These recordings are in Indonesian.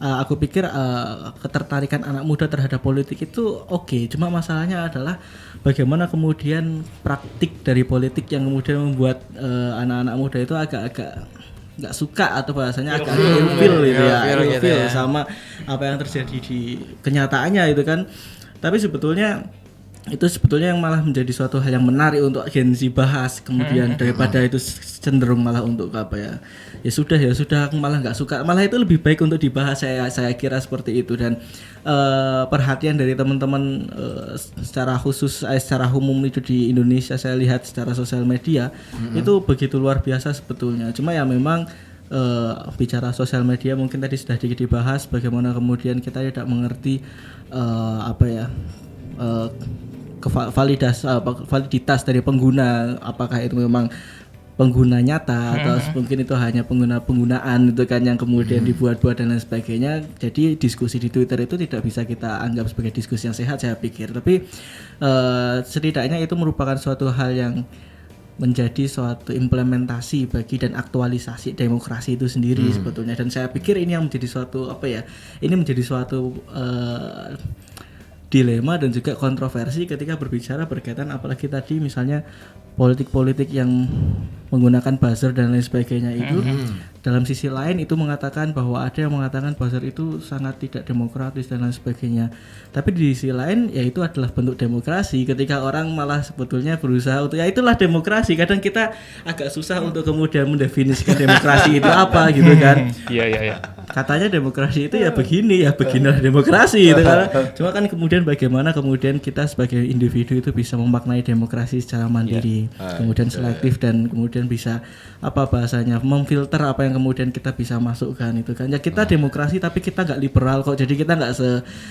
aku pikir ketertarikan anak muda terhadap politik itu oke. Cuma masalahnya adalah bagaimana kemudian praktik dari politik yang kemudian membuat anak-anak muda itu agak-agak nggak suka atau bahasanya agak ilfil gitu ya, ilfil sama apa yang terjadi di kenyataannya itu kan. Tapi sebetulnya yang malah menjadi suatu hal yang menarik untuk Gen Z bahas kemudian daripada itu cenderung malah untuk apa ya sudah aku malah nggak suka, malah itu lebih baik untuk dibahas, saya kira seperti itu. Dan perhatian dari teman-teman secara khusus secara umum itu di Indonesia saya lihat secara sosial media itu begitu luar biasa sebetulnya. Cuma ya memang bicara sosial media mungkin tadi sudah sedikit dibahas bagaimana kemudian kita tidak mengerti validitas dari pengguna, apakah itu memang pengguna nyata atau mungkin itu hanya penggunaan itu kan yang kemudian dibuat-buat dan lain sebagainya. Jadi diskusi di Twitter itu tidak bisa kita anggap sebagai diskusi yang sehat saya pikir, tapi setidaknya itu merupakan suatu hal yang menjadi suatu implementasi bagi dan aktualisasi demokrasi itu sendiri sebetulnya. Dan saya pikir ini yang menjadi suatu dilema dan juga kontroversi ketika berbicara berkaitan apalagi tadi misalnya politik-politik yang menggunakan buzzer dan lain sebagainya itu. Dalam sisi lain itu mengatakan bahwa ada yang mengatakan buzzer itu sangat tidak demokratis dan lain sebagainya. Tapi di sisi lain ya itu adalah bentuk demokrasi ketika orang malah sebetulnya berusaha untuk ya itulah demokrasi. Kadang kita agak susah untuk kemudian mendefinisikan demokrasi itu apa gitu kan. Iya. Katanya demokrasi itu ya beginilah demokrasi gitu kan. Cuma kan kemudian bagaimana kemudian kita sebagai individu itu bisa memaknai demokrasi secara mandiri, kemudian selektif dan kemudian bisa apa bahasanya memfilter apa yang kemudian kita bisa masukkan itu kan. Ya kita demokrasi tapi kita nggak liberal kok. Jadi kita nggak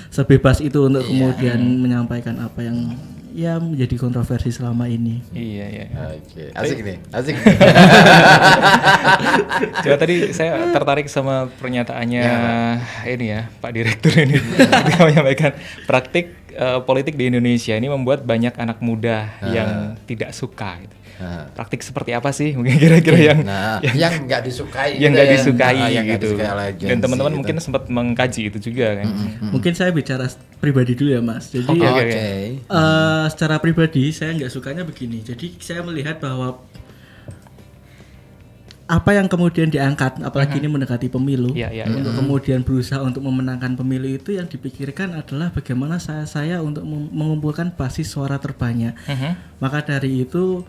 sebebas itu untuk kemudian menyampaikan apa yang ya menjadi kontroversi selama ini. Iya. Oke. Asik. Coba tadi saya tertarik sama pernyataannya ini ya Pak Direktur ini ketika menyampaikan praktik politik di Indonesia ini membuat banyak anak muda yang tidak suka gitu. Praktik seperti apa sih mungkin kira-kira yang nggak disukai gitu. Dan teman-teman mungkin sempat mengkaji itu juga kan. Mungkin saya bicara pribadi dulu ya Mas. Jadi secara pribadi saya nggak sukanya begini. Jadi saya melihat bahwa apa yang kemudian diangkat, apalagi ini mendekati pemilu, untuk kemudian berusaha untuk memenangkan pemilu itu yang dipikirkan adalah bagaimana saya untuk mengumpulkan basis suara terbanyak. Maka dari itu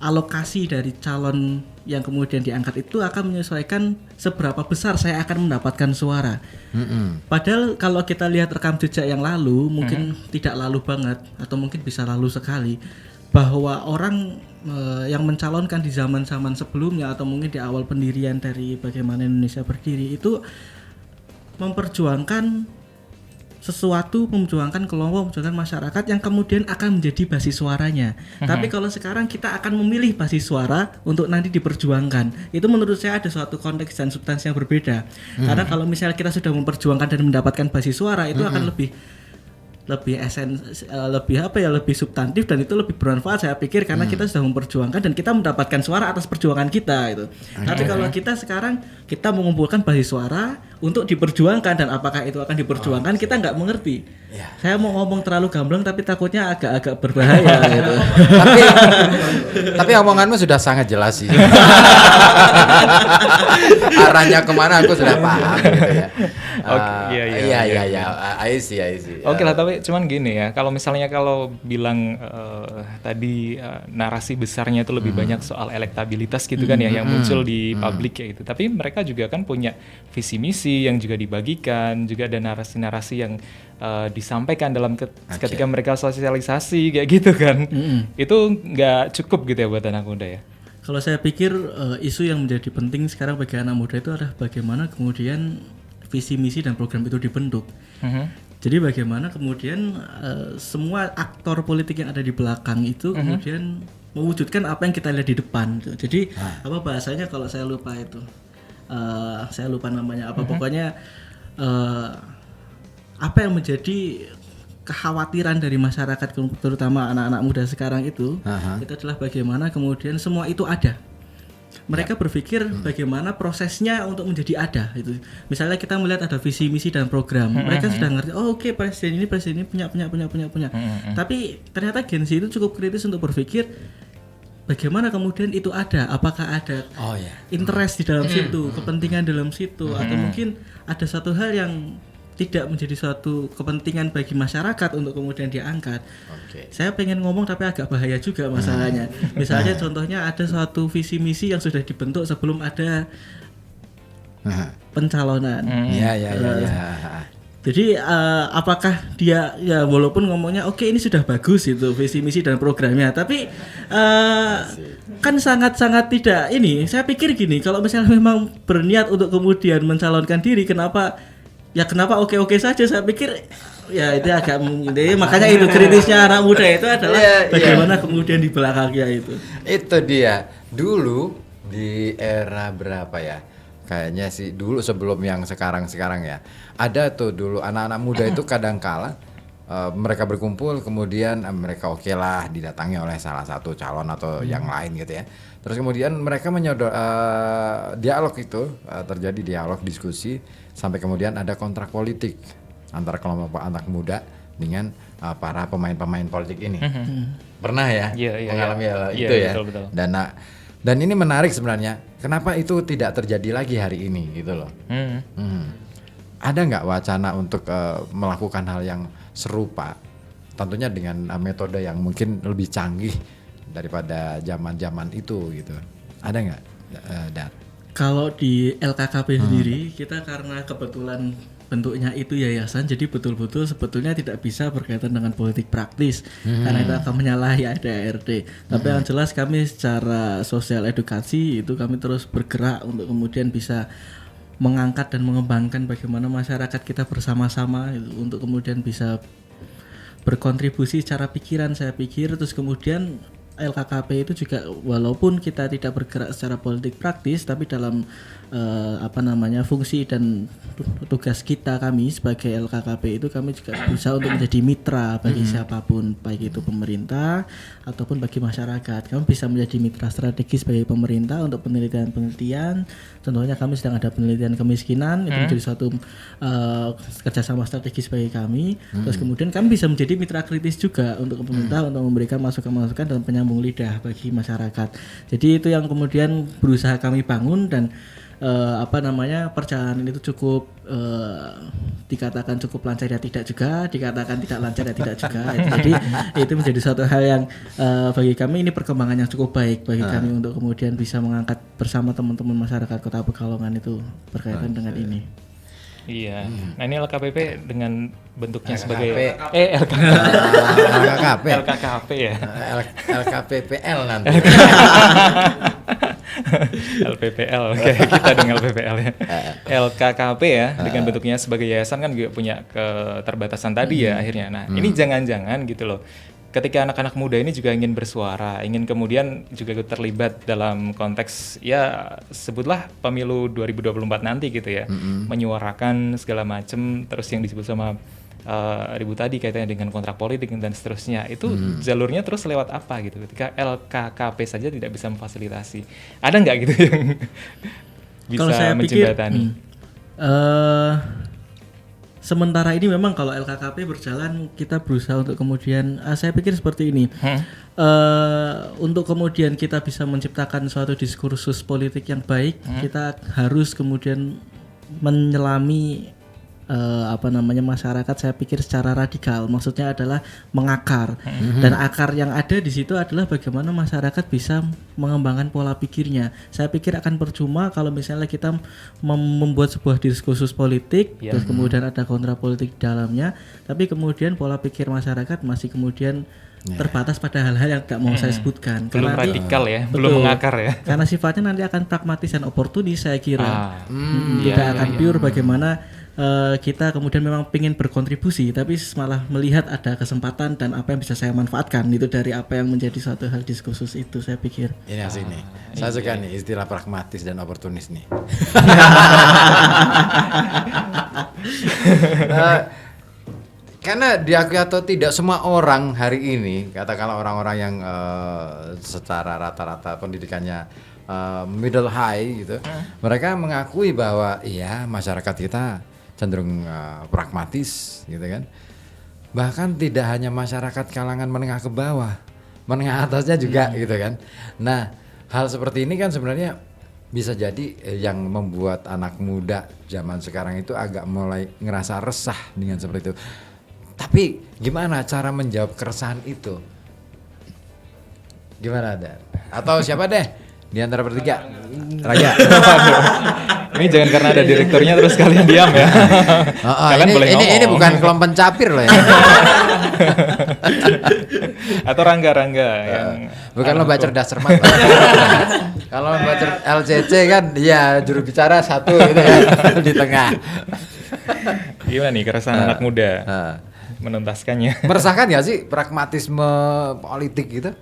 alokasi dari calon yang kemudian diangkat itu akan menyesuaikan seberapa besar saya akan mendapatkan suara. Padahal kalau kita lihat rekam jejak yang lalu, mungkin tidak lalu banget atau mungkin bisa lalu sekali, bahwa orang yang mencalonkan di zaman-zaman sebelumnya atau mungkin di awal pendirian dari bagaimana Indonesia berdiri itu memperjuangkan sesuatu, memperjuangkan kelompok, memperjuangkan masyarakat yang kemudian akan menjadi basis suaranya. Tapi kalau sekarang kita akan memilih basis suara untuk nanti diperjuangkan, itu menurut saya ada suatu konteks dan substansi yang berbeda. Karena kalau misalnya kita sudah memperjuangkan dan mendapatkan basis suara, itu akan lebih substantif dan itu lebih bermanfaat saya pikir, karena kita sudah memperjuangkan dan kita mendapatkan suara atas perjuangan kita itu. Tapi kalau kita sekarang kita mengumpulkan basis suara untuk diperjuangkan dan apakah itu akan diperjuangkan kita nggak mengerti. Saya mau ngomong terlalu gamblang tapi takutnya agak berbahaya gitu. Tapi omonganmu sudah sangat jelas sih. Arahnya kemana aku sudah paham gitu ya. Iya. I see. Oke lah, tapi cuman gini ya, kalau bilang tadi narasi besarnya itu lebih banyak soal elektabilitas gitu kan ya, yang muncul di publik ya itu. Tapi mereka juga kan punya visi misi yang juga dibagikan, juga ada narasi-narasi yang disampaikan dalam ketika mereka sosialisasi kayak gitu kan. Itu nggak cukup gitu ya buat anak muda ya. Kalau saya pikir isu yang menjadi penting sekarang bagi anak muda itu adalah bagaimana kemudian visi misi dan program itu dibentuk. Jadi bagaimana kemudian semua aktor politik yang ada di belakang itu kemudian mewujudkan apa yang kita lihat di depan. Jadi apa bahasanya kalau saya lupa itu, saya lupa namanya apa, pokoknya apa yang menjadi kekhawatiran dari masyarakat terutama anak-anak muda sekarang itu adalah bagaimana kemudian semua itu ada. Mereka berpikir bagaimana prosesnya untuk menjadi ada itu. Misalnya kita melihat ada visi misi dan program, mereka sudah ngerti. Oh oke, presiden ini punya. Tapi ternyata Gen Z itu cukup kritis untuk berpikir bagaimana kemudian itu ada. Apakah ada interest di dalam situ, kepentingan dalam situ, atau mungkin ada satu hal yang tidak menjadi suatu kepentingan bagi masyarakat untuk kemudian diangkat. Saya pengen ngomong tapi agak bahaya juga masalahnya. Misalnya contohnya ada suatu visi misi yang sudah dibentuk sebelum ada pencalonan. Jadi apakah dia ya walaupun ngomongnya oke, ini sudah bagus itu visi misi dan programnya, tapi kan sangat-sangat tidak ini. Saya pikir gini, kalau misalnya memang berniat untuk kemudian mencalonkan diri, kenapa oke saja. Saya pikir ya itu agak makanya itu kritisnya anak muda itu adalah bagaimana kemudian di belakangnya itu dia dulu di era berapa ya, kayaknya sih dulu sebelum yang sekarang ya, ada tuh dulu anak-anak muda itu kadangkala mereka berkumpul, kemudian mereka oke lah didatangi oleh salah satu calon atau yang lain gitu ya. Terus kemudian mereka dialog itu, terjadi dialog diskusi sampai kemudian ada kontrak politik antara kelompok anak muda dengan para pemain-pemain politik ini. Pernah ya mengalami itu ya. Betul. Dan ini menarik sebenarnya. Kenapa itu tidak terjadi lagi hari ini gitu loh. Ada nggak wacana untuk melakukan hal yang serupa, tentunya dengan metode yang mungkin lebih canggih daripada zaman-zaman itu gitu? Ada nggak, Dar? Kalau di LKKP sendiri, kita karena kebetulan bentuknya itu yayasan, jadi betul-betul sebetulnya tidak bisa berkaitan dengan politik praktis, karena itu akan menyalahi ADART. Tapi yang jelas kami secara sosial edukasi itu kami terus bergerak untuk kemudian bisa mengangkat dan mengembangkan bagaimana masyarakat kita bersama-sama gitu, untuk kemudian bisa berkontribusi secara pikiran, saya pikir. Terus kemudian LKKP itu juga walaupun kita tidak bergerak secara politik praktis, tapi dalam fungsi dan tugas kami sebagai LKKP itu kami juga bisa untuk menjadi mitra bagi siapapun, baik itu pemerintah ataupun bagi masyarakat. Kami bisa menjadi mitra strategis bagi pemerintah untuk penelitian. Contohnya kami sedang ada penelitian kemiskinan, itu menjadi suatu kerjasama strategis bagi kami. Terus kemudian kami bisa menjadi mitra kritis juga untuk pemerintah untuk memberikan masukan-masukan dan penyambung lidah bagi masyarakat. Jadi itu yang kemudian berusaha kami bangun, dan perjalanan itu cukup dikatakan cukup lancar ya tidak juga, dikatakan tidak lancar ya tidak juga. Jadi itu menjadi suatu hal yang bagi kami ini perkembangan yang cukup baik bagi kami untuk kemudian bisa mengangkat bersama teman-teman masyarakat Kota Pekalongan itu berkaitan dengan ini. Iya. Nah ini LKPP dengan bentuknya sebagai LKKP ya. LKPPL nanti. LPPL, oke, kita dengan LPPL ya. LKKP ya, dengan bentuknya sebagai yayasan kan juga punya keterbatasan tadi ya akhirnya. Nah ini jangan-jangan gitu loh, ketika anak-anak muda ini juga ingin bersuara, ingin kemudian juga terlibat dalam konteks ya sebutlah pemilu 2024 nanti gitu ya, menyuarakan segala macam, terus yang disebut sama Ibu tadi kaitannya dengan kontrak politik dan seterusnya, itu jalurnya terus lewat apa gitu, ketika LKKP saja tidak bisa memfasilitasi, ada nggak gitu yang bisa menjembatani? Sementara ini memang kalau LKKP berjalan, kita berusaha untuk kemudian saya pikir seperti ini, untuk kemudian kita bisa menciptakan suatu diskursus politik yang baik, kita harus kemudian menyelami masyarakat, saya pikir secara radikal. Maksudnya adalah mengakar, dan akar yang ada di situ adalah bagaimana masyarakat bisa mengembangkan pola pikirnya. Saya pikir akan percuma kalau misalnya kita membuat sebuah diskursus politik, terus kemudian ada kontra politik di dalamnya, tapi kemudian pola pikir masyarakat masih kemudian terbatas pada hal-hal yang tidak mau saya sebutkan. Belum radikal ya, belum mengakar ya. Karena sifatnya nanti akan pragmatis dan oportunis, saya kira. Tidak akan pure bagaimana kita kemudian memang ingin berkontribusi, tapi malah melihat ada kesempatan dan apa yang bisa saya manfaatkan itu dari apa yang menjadi suatu hal diskursus itu, saya pikir. Ini asik nih. Saya suka nih istilah pragmatis dan oportunis nih. Karena diakui atau tidak, semua orang hari ini, katakanlah orang-orang yang secara rata-rata pendidikannya middle high gitu, mereka mengakui bahwa iya masyarakat kita cenderung pragmatis gitu kan. Bahkan tidak hanya masyarakat kalangan menengah ke bawah, menengah atasnya juga gitu kan. Nah, hal seperti ini kan sebenarnya bisa jadi yang membuat anak muda zaman sekarang itu agak mulai ngerasa resah dengan seperti itu. Tapi gimana cara menjawab keresahan itu? Gimana Dan? Atau siapa deh di antara bertiga? Raja. Ini jangan karena ada direkturnya terus kalian diam ya. Kalian boleh ngomong. Ini bukan kelompok pencapir loh ya. Atau Rangga yang Bukan lomba cerdas cermat. Kalau lomba LCC kan ya juru bicara satu gitu ya di tengah. Gimana nih keresahan anak muda menuntaskannya? Meresahkan gak sih pragmatisme politik gitu?